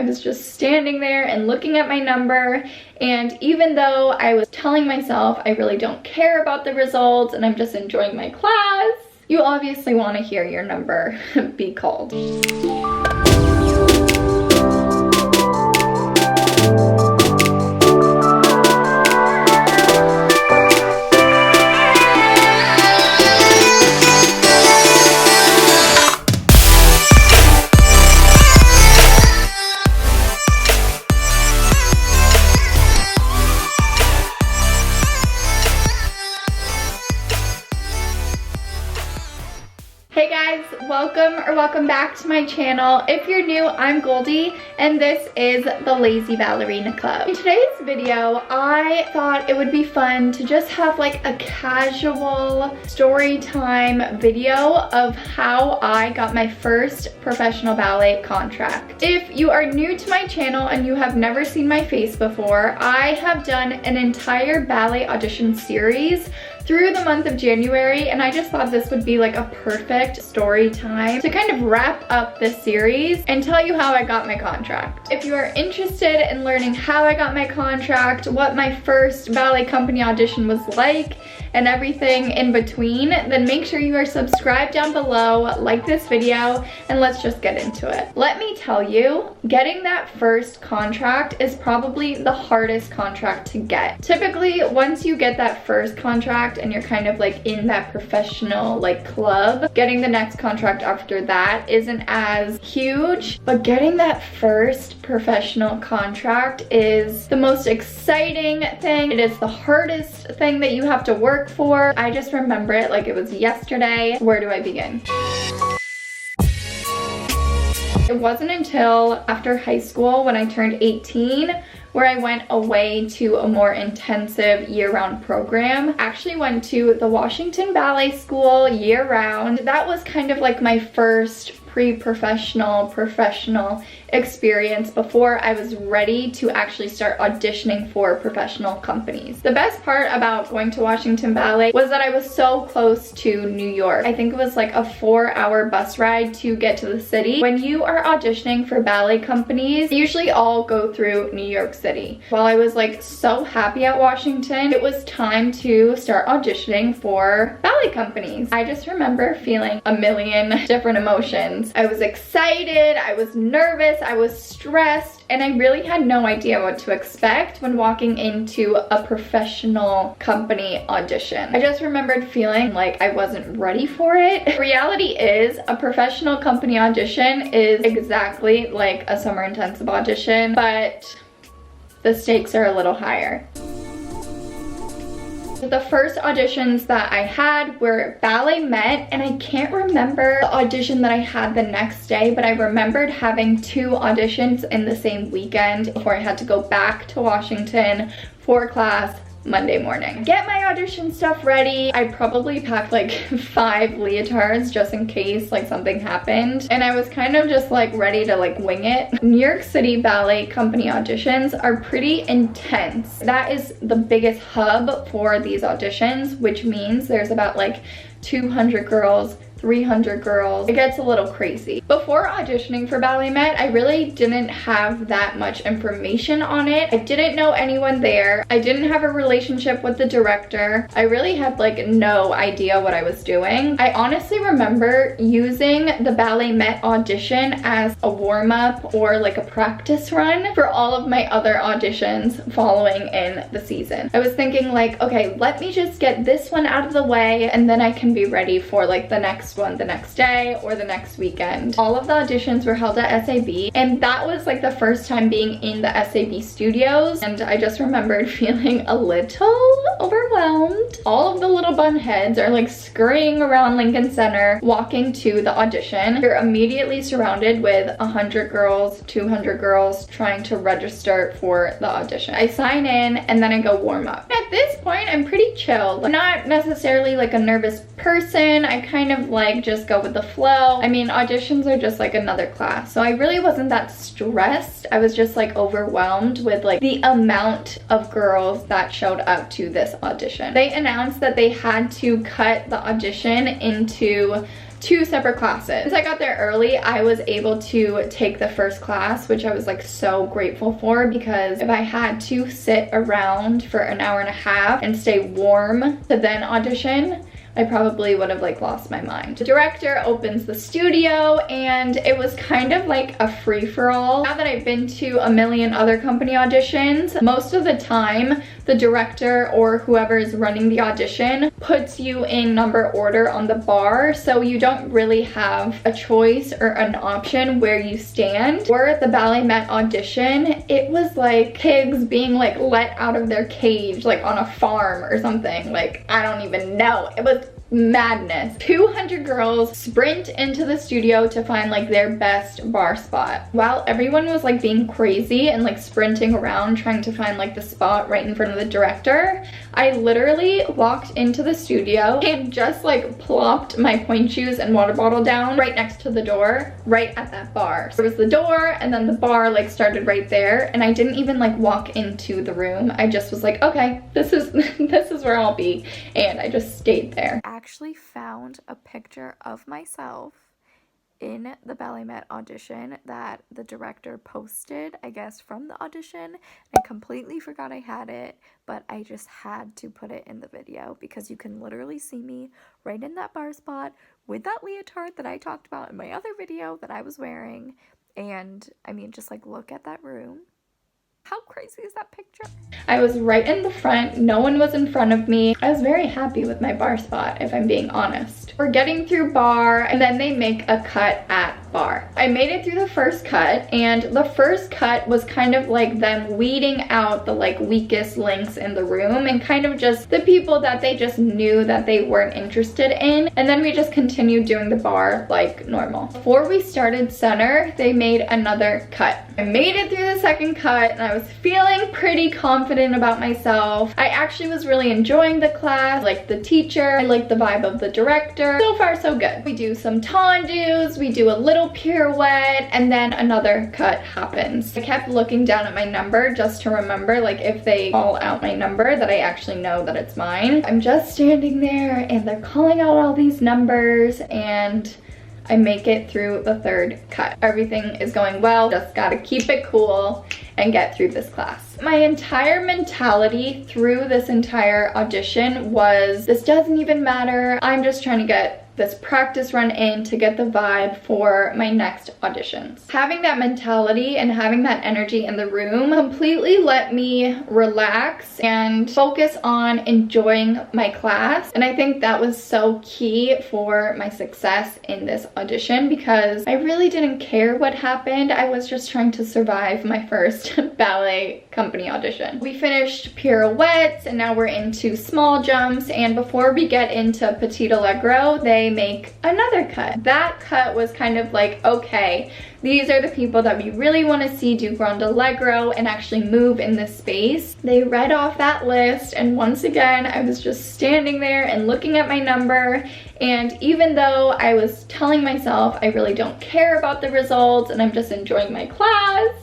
I was just standing there and looking at my number, and even though I was telling myself I really don't care about the results and I'm just enjoying my class, you obviously want to hear your number be called. Hey guys, welcome back to my channel. If you're new, I'm Goldie and this is the Lazy Ballerina Club. In today's video, I thought it would be fun to just have like a casual story time video of how I got my first professional ballet contract. If you are new to my channel and you have never seen my face before, I have done an entire ballet audition series through the month of January, and I just thought this would be like a perfect story time to kind of wrap up this series and tell you how I got my contract. If you are interested in learning how I got my contract, what my first ballet company audition was like, and everything in between, then make sure you are subscribed down below, like this video, and let's just get into it. Let me tell you, getting that first contract is probably the hardest contract to get. Typically, once you get that first contract and you're kind of like in that professional like club, getting the next contract after that isn't as huge, but getting that first professional contract is the most exciting thing. It is the hardest thing that you have to work for. I just remember it like it was yesterday. Where do I begin? It wasn't until after high school when I turned 18 where I went away to a more intensive year-round program. Actually went to the Washington Ballet School year-round. That was kind of like my first pre-professional, professional experience before I was ready to actually start auditioning for professional companies. The best part about going to Washington Ballet was that I was so close to New York. I think it was like a 4-hour bus ride to get to the city. When you are auditioning for ballet companies, they usually all go through New York City. While I was like so happy at Washington, it was time to start auditioning for ballet companies. I just remember feeling a million different emotions. I was excited, I was nervous, I was stressed, and I really had no idea what to expect when walking into a professional company audition. I just remembered feeling like I wasn't ready for it. The reality is, a professional company audition is exactly like a summer intensive audition, but the stakes are a little higher. The first auditions that I had were BalletMet, and I can't remember the audition that I had the next day, but I remembered having 2 auditions in the same weekend before I had to go back to Washington for class Monday morning. Get my audition stuff ready. I probably packed like 5 leotards just in case like something happened, and I was kind of just like ready to like wing it. New York City ballet company auditions are pretty intense. That is the biggest hub for these auditions, which means there's about like 200 girls, 300 girls. It gets a little crazy. Before auditioning for BalletMet, I really didn't have that much information on it. I didn't know anyone there. I didn't have a relationship with the director. I really had like no idea what I was doing. I honestly remember using the BalletMet audition as a warm-up or like a practice run for all of my other auditions following in the season. I was thinking like, okay, let me just get this one out of the way and then I can be ready for like the next one the next day or the next weekend. All of the auditions were held at SAB, and that was like the first time being in the SAB studios, and I just remembered feeling a little overwhelmed. All of the little bun heads are like scurrying around Lincoln Center walking to the audition. You're immediately surrounded with 100 girls, 200 girls trying to register for the audition. I sign in and then I go warm up. At this point, I'm pretty chilled. I'm not necessarily like a nervous person. I kind of like just go with the flow. I mean, auditions are just like another class, so I really wasn't that stressed. I was just like overwhelmed with like the amount of girls that showed up to this audition. They announced that they had to cut the audition into 2 separate classes. Since I got there early, I was able to take the first class, which I was like so grateful for, because if I had to sit around for an hour and a half and stay warm to then audition, I probably would have like lost my mind. The director opens the studio and it was kind of like a free-for-all. Now that I've been to a million other company auditions, most of the time the director or whoever is running the audition puts you in number order on the bar, so you don't really have a choice or an option where you stand. For the BalletMet audition, it was like pigs being like let out of their cage, like on a farm or something. Like, I don't even know. It was madness. 200 girls sprint into the studio to find like their best bar spot. While everyone was like being crazy and like sprinting around trying to find like the spot right in front of the director, I literally walked into the studio and just like plopped my point shoes and water bottle down right next to the door, right at that bar. So there was the door and then the bar like started right there, and I didn't even like walk into the room. I just was like, okay, this is this is where I'll be, and I just stayed there. Actually found a picture of myself in the BalletMet audition that the director posted, I guess, from the audition. I completely forgot I had it, but I just had to put it in the video because you can literally see me right in that bar spot with that leotard that I talked about in my other video that I was wearing. And I mean, just like look at that room. How crazy is that picture? I was right in the front. No one was in front of me. I was very happy with my bar spot, if I'm being honest. We're getting through bar, and then they make a cut at bar. I made it through the first cut, and the first cut was kind of like them weeding out the like weakest links in the room and kind of just the people that they just knew that they weren't interested in. And then we just continued doing the bar like normal. Before we started center, they made another cut. I made it through the second cut, and I was feeling pretty confident about myself. I actually was really enjoying the class, like the teacher, I liked the vibe of the director. So far so good. We do some tendus, we do a little pirouette, and then another cut happens. I kept looking down at my number just to remember, like if they call out my number, that I actually know that it's mine. I'm just standing there and they're calling out all these numbers, and I make it through the third cut. Everything is going well, just gotta keep it cool and get through this class. My entire mentality through this entire audition was, this doesn't even matter. I'm just trying to get this practice run in to get the vibe for my next auditions. Having that mentality and having that energy in the room completely let me relax and focus on enjoying my class. And I think that was so key for my success in this audition, because I really didn't care what happened. I was just trying to survive my first ballet company audition. We finished pirouettes and now we're into small jumps, and before we get into petit allegro, they make another cut. That cut was kind of like, okay, these are the people that we really want to see do grand allegro and actually move in this space. They read off that list, and once again I was just standing there and looking at my number, and even though I was telling myself I really don't care about the results and I'm just enjoying my class,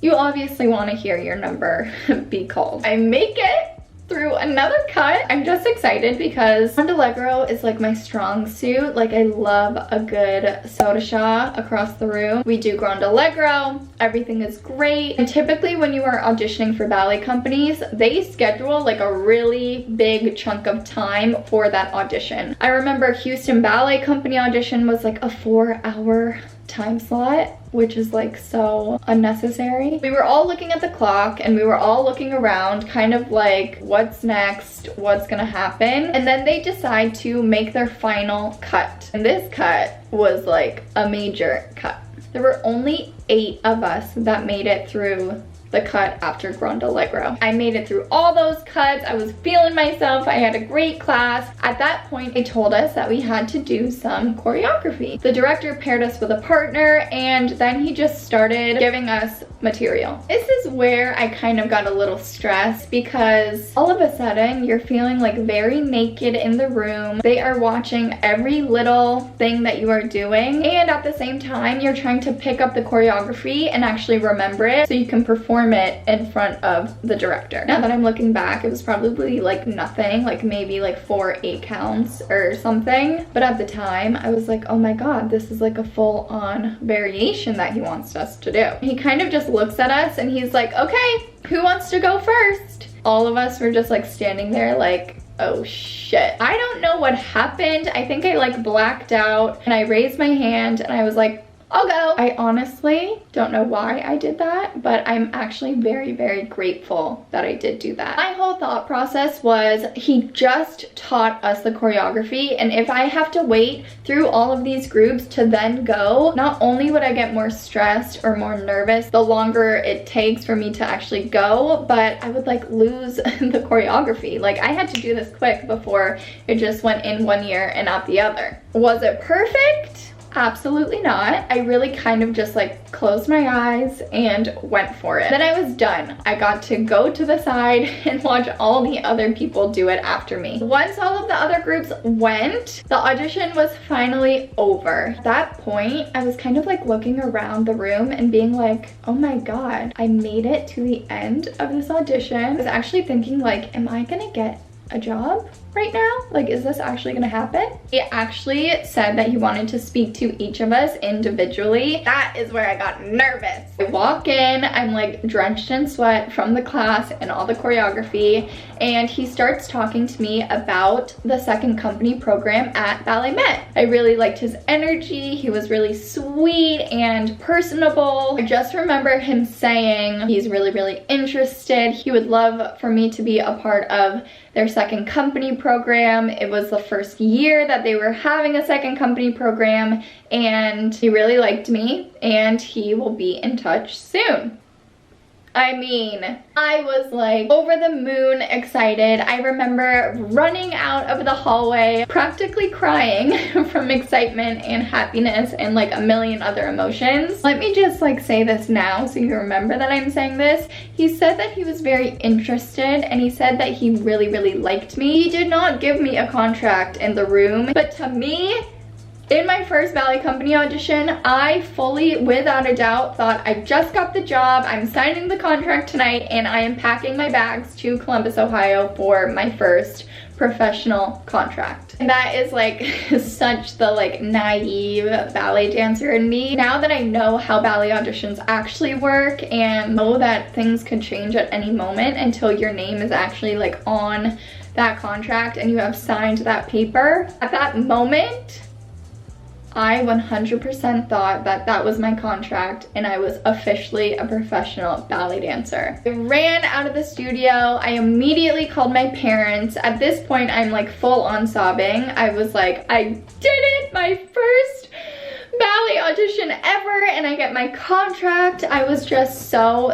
you obviously want to hear your number be called. I make it through another cut. I'm just excited because grand allegro is like my strong suit. Like, I love a good soda shot across the room. We do grand allegro, everything is great. And typically when you are auditioning for ballet companies, they schedule like a really big chunk of time for that audition. I remember Houston Ballet Company audition was like a 4-hour time slot, which is like so unnecessary. We were all looking at the clock and we were all looking around, kind of like, what's next, what's gonna happen? And then they decide to make their final cut. And this cut was like a major cut. There were only 8 of us that made it through the cut after grand allegro. I made it through all those cuts. I was feeling myself. I had a great class. At that point, they told us that we had to do some choreography. The director paired us with a partner, and then he just started giving us material. This is where I kind of got a little stressed, because all of a sudden you're feeling like very naked in the room. They are watching every little thing that you are doing, and at the same time you're trying to pick up the choreography and actually remember it so you can perform perform it in front of the director. Now that I'm looking back, it was probably like nothing, like maybe like 4 8 counts or something. But at the time, I was like, oh my God, this is like a full-on variation that he wants us to do. He kind of just looks at us and he's like, okay, who wants to go first? All of us were just like standing there like, oh shit. I don't know what happened. I think I like blacked out and I raised my hand and I was like, I'll go. I honestly don't know why I did that, but I'm actually very, very grateful that I did do that. My whole thought process was he just taught us the choreography, and if I have to wait through all of these groups to then go, not only would I get more stressed or more nervous the longer it takes for me to actually go, but I would like lose the choreography. Like I had to do this quick before it just went in one ear and out the other. Was it perfect? Absolutely not. I really kind of just like closed my eyes and went for it. Then I was done. I got to go to the side and watch all the other people do it after me. Once all of the other groups went, the audition was finally over. At that point, I was kind of like looking around the room and being like, oh my God, I made it to the end of this audition. I was actually thinking like, am I gonna get a job right now? Like, is this actually gonna happen? He actually said that he wanted to speak to each of us individually. That is where I got nervous. I walk in, I'm like drenched in sweat from the class and all the choreography, and he starts talking to me about the second company program at BalletMet. I really liked his energy. He was really sweet and personable. I just remember him saying he's really, really interested. He would love for me to be a part of their second company program. It was the first year that they were having a second company program, and he really liked me and he will be in touch soon. I mean, I was like over the moon excited. I remember running out of the hallway, practically crying from excitement and happiness and like a million other emotions. Let me just like say this now so you remember that I'm saying this. He said that he was very interested and he said that he really, really liked me. He did not give me a contract in the room, but to me, in my first ballet company audition, I fully, without a doubt, thought I just got the job, I'm signing the contract tonight, and I am packing my bags to Columbus, Ohio for my first professional contract. And that is like such the like naive ballet dancer in me. Now that I know how ballet auditions actually work and know that things could change at any moment until your name is actually like on that contract and you have signed that paper, at that moment, I 100% thought that that was my contract and I was officially a professional ballet dancer. I ran out of the studio. I immediately called my parents. At this point, I'm like full on sobbing. I was like, I did it! My first ballet audition ever, and I get my contract. I was just so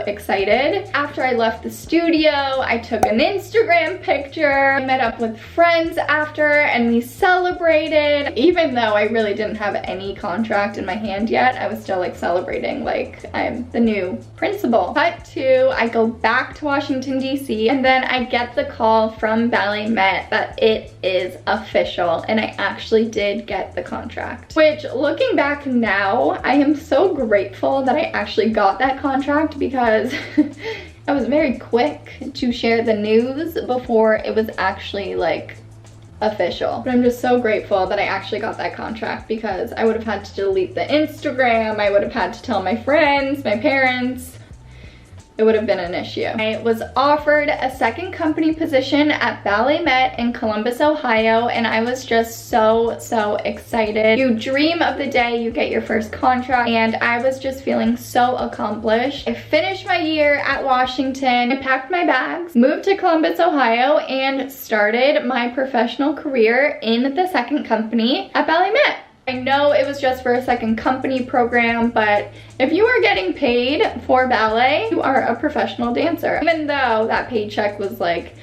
excited. After I left the studio, I took an Instagram picture. I met up with friends after and we celebrated. Even though I really didn't have any contract in my hand yet, I was still like celebrating like I'm the new principal. Cut to, I go back to Washington, D.C. and then I get the call from BalletMet that it is official and I actually did get the contract. Which, looking back now, I am so grateful that I actually got that contract because I was very quick to share the news before it was actually like official. But I'm just so grateful that I actually got that contract because I would have had to delete the Instagram, I would have had to tell my friends, my parents. It would have been an issue. I was offered a second company position at BalletMet in Columbus, Ohio, and I was just so excited. You dream of the day you get your first contract, and I was just feeling so accomplished. I finished my year at Washington, I packed my bags, moved to Columbus, Ohio, and started my professional career in the second company at BalletMet. I know it was just for a second company program, but if you are getting paid for ballet, you are a professional dancer. Even though that paycheck was like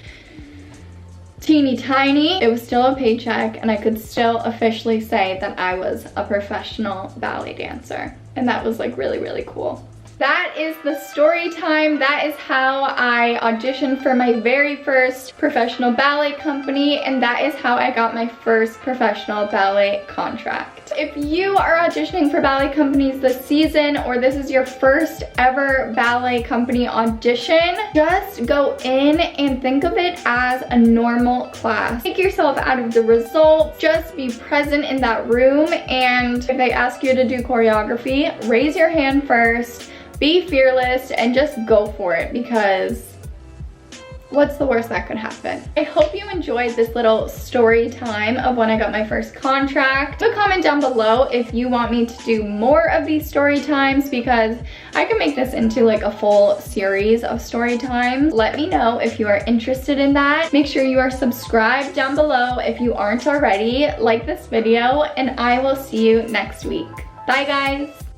teeny tiny, it was still a paycheck and I could still officially say that I was a professional ballet dancer. And that was like really cool. That is the story time. That is how I auditioned for my very first professional ballet company, and that is how I got my first professional ballet contract. If you are auditioning for ballet companies this season, or this is your first ever ballet company audition, just go in and think of it as a normal class. Take yourself out of the results, just be present in that room, and if they ask you to do choreography, raise your hand first, be fearless, and just go for it, because what's the worst that could happen? I hope you enjoyed this little story time of when I got my first contract. Leave a comment down below if you want me to do more of these story times, because I can make this into like a full series of story times. Let me know if you are interested in that. Make sure you are subscribed down below if you aren't already. Like this video, and I will see you next week. Bye guys.